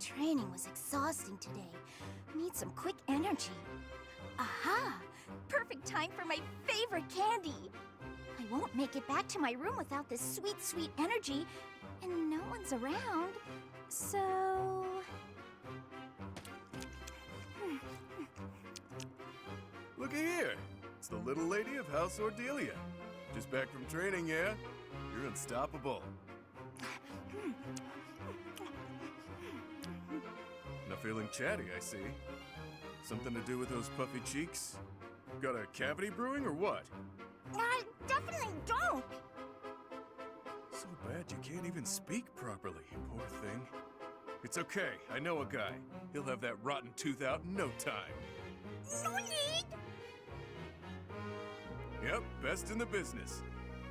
Training was exhausting today. Need some quick energy. Aha! Perfect time for my favorite candy! I won't make it back to my room without this sweet, sweet energy, and no one's around, so... Looky here! It's the little lady of House Ordelia. Just back from training, yeah? You're unstoppable. Not feeling chatty, I see. Something to do with those puffy cheeks? Got a cavity brewing or what? I definitely don't! So bad you can't even speak properly, poor thing. It's okay, I know a guy. He'll have that rotten tooth out in no time. No need! Yep, best in the business.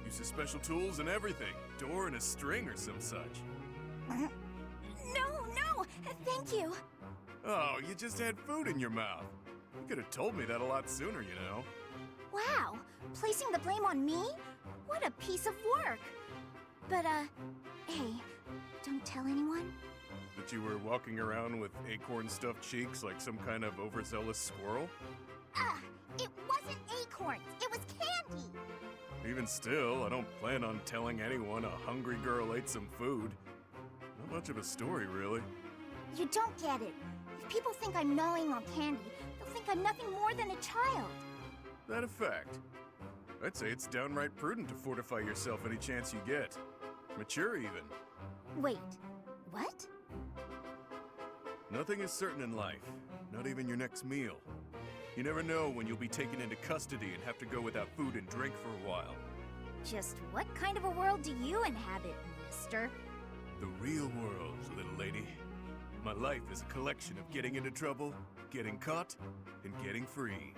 Uses special tools and everything. Door and a string or some such. No, thank you. Oh, you just had food in your mouth. You could have told me that a lot sooner, you know. Wow, placing the blame on me? What a piece of work. But, hey, don't tell anyone? That you were walking around with acorn-stuffed cheeks like some kind of overzealous squirrel? It wasn't acorns, it was candy! Even still, I don't plan on telling anyone a hungry girl ate some food. Not much of a story, really. You don't get it. If people think I'm gnawing on candy, they'll think I'm nothing more than a child. That a fact? I'd say it's downright prudent to fortify yourself any chance you get. Mature, even. Wait, what? Nothing is certain in life, not even your next meal. You never know when you'll be taken into custody and have to go without food and drink for a while. Just what kind of a world do you inhabit, mister? The real world, little lady. My life is a collection of getting into trouble, getting caught, and getting free.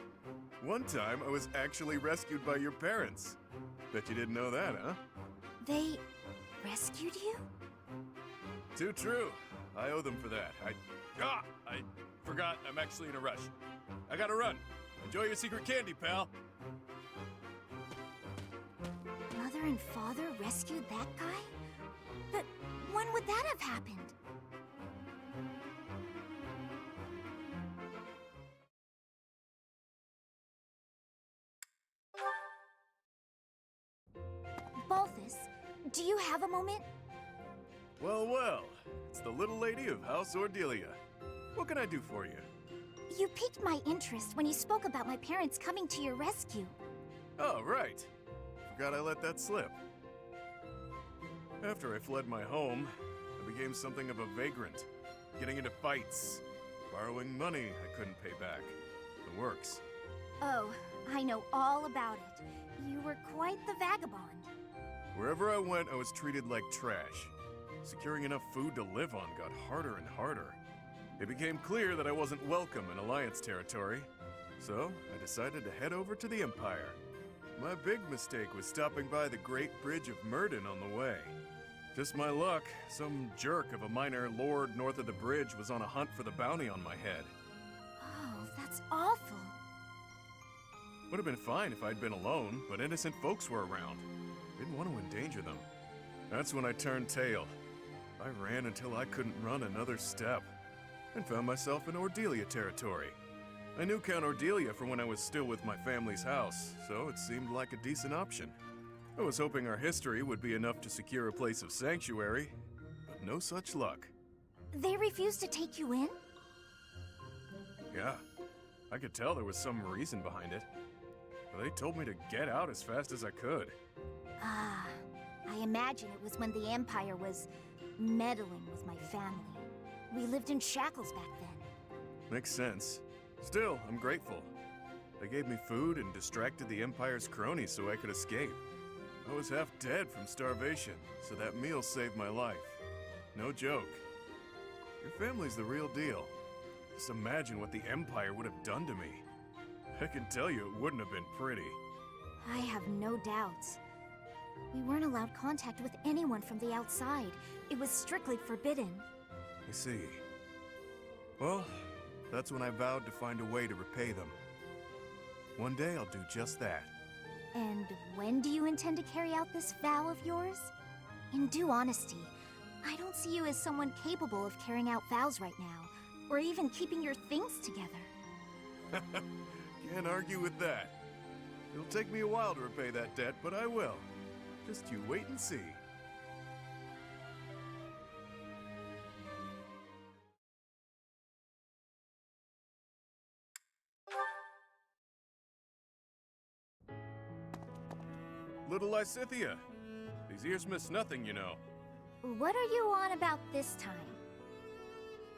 One time, I was actually rescued by your parents. Bet you didn't know that, huh? They rescued you? Too true. I owe them for that. I forgot I'm actually in a rush. I gotta run. Enjoy your secret candy, pal. Mother and father rescued that guy? But when would that have happened? Balthus, do you have a moment? Well, it's the little lady of House Ordelia. What can I do for you? You piqued my interest when you spoke about my parents coming to your rescue. Oh, right. Forgot I let that slip. After I fled my home, I became something of a vagrant, getting into fights, borrowing money I couldn't pay back. The works. Oh, I know all about it. You were quite the vagabond. Wherever I went, I was treated like trash. Securing enough food to live on got harder and harder. It became clear that I wasn't welcome in Alliance territory, so I decided to head over to the Empire. My big mistake was stopping by the Great Bridge of Myrden on the way. Just my luck, some jerk of a minor lord north of the bridge was on a hunt for the bounty on my head. Oh, that's awful. Would have been fine if I'd been alone, but innocent folks were around. Didn't want to endanger them. That's when I turned tail. I ran until I couldn't run another step, and found myself in Ordelia territory. I knew Count Ordelia from when I was still with my family's house, so it seemed like a decent option. I was hoping our history would be enough to secure a place of sanctuary, but no such luck. They refused to take you in? Yeah, I could tell there was some reason behind it. But they told me to get out as fast as I could. Ah, I imagine it was when the Empire was meddling with my family. We lived in shackles back then. Makes sense. Still, I'm grateful. They gave me food and distracted the Empire's cronies so I could escape. I was half dead from starvation, so that meal saved my life. No joke. Your family's the real deal. Just imagine what the Empire would have done to me. I can tell you it wouldn't have been pretty. I have no doubts. We weren't allowed contact with anyone from the outside. It was strictly forbidden. I see. Well, that's when I vowed to find a way to repay them. One day I'll do just that. And when do you intend to carry out this vow of yours? In due honesty, I don't see you as someone capable of carrying out vows right now, or even keeping your things together. Can't argue with that. It'll take me a while to repay that debt, but I will. Just you wait and see. Little Lysithea. These ears miss nothing, you know. What are you on about this time?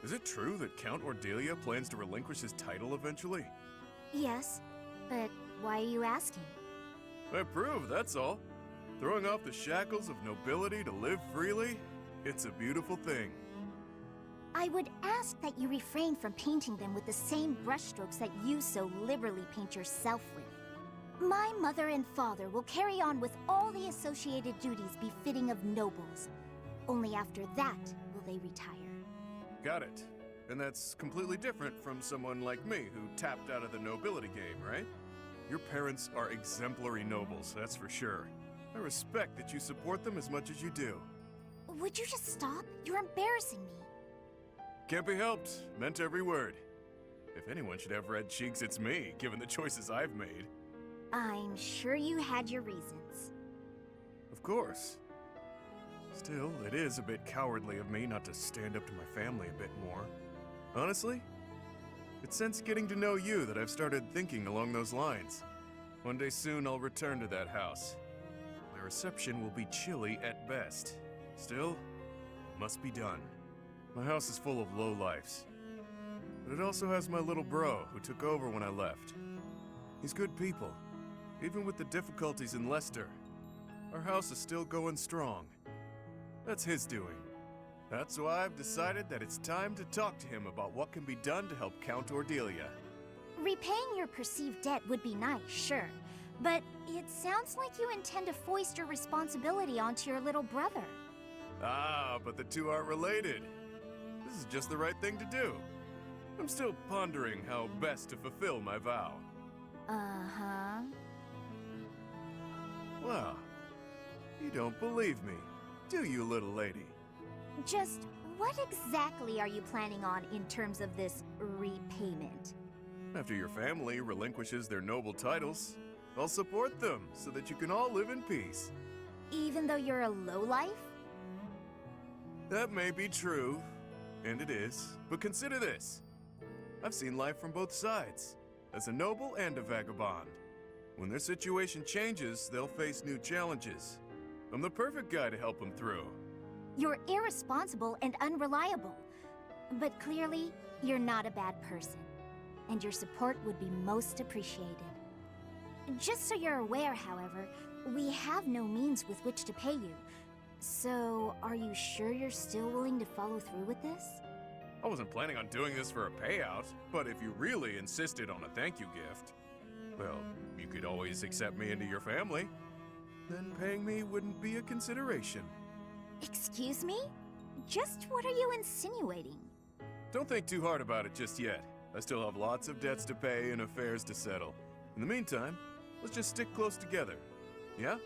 Is it true that Count Ordelia plans to relinquish his title eventually? Yes, but why are you asking? I approve, that's all. Throwing off the shackles of nobility to live freely, it's a beautiful thing. I would ask that you refrain from painting them with the same brushstrokes that you so liberally paint yourself with. My mother and father will carry on with all the associated duties befitting of nobles. Only after that will they retire. Got it. And that's completely different from someone like me who tapped out of the nobility game, right? Your parents are exemplary nobles, that's for sure. I respect that you support them as much as you do. Would you just stop? You're embarrassing me. Can't be helped. Meant every word. If anyone should have red cheeks, it's me, given the choices I've made. I'm sure you had your reasons. Of course. Still, it is a bit cowardly of me not to stand up to my family a bit more. Honestly, it's since getting to know you that I've started thinking along those lines. One day soon I'll return to that house. My reception will be chilly at best. Still, it must be done. My house is full of lowlifes. But it also has my little bro who took over when I left. He's good people. Even with the difficulties in Leicester, our house is still going strong. That's his doing. That's why I've decided that it's time to talk to him about what can be done to help Count Ordelia. Repaying your perceived debt would be nice, sure. But it sounds like you intend to foist your responsibility onto your little brother. Ah, but the two aren't related. This is just the right thing to do. I'm still pondering how best to fulfill my vow. Uh-huh. Well, you don't believe me, do you, little lady? Just what exactly are you planning on in terms of this repayment? After your family relinquishes their noble titles, I'll support them so that you can all live in peace. Even though you're a lowlife? That may be true, and it is, but consider this. I've seen life from both sides, as a noble and a vagabond. When their situation changes, they'll face new challenges. I'm the perfect guy to help them through. You're irresponsible and unreliable. But clearly, you're not a bad person. And your support would be most appreciated. Just so you're aware, however, we have no means with which to pay you. So, are you sure you're still willing to follow through with this? I wasn't planning on doing this for a payout, but if you really insisted on a thank you gift, well, you could always accept me into your family. Then paying me wouldn't be a consideration. Excuse me? Just what are you insinuating? Don't think too hard about it just yet. I still have lots of debts to pay and affairs to settle. In the meantime, let's just stick close together. Yeah?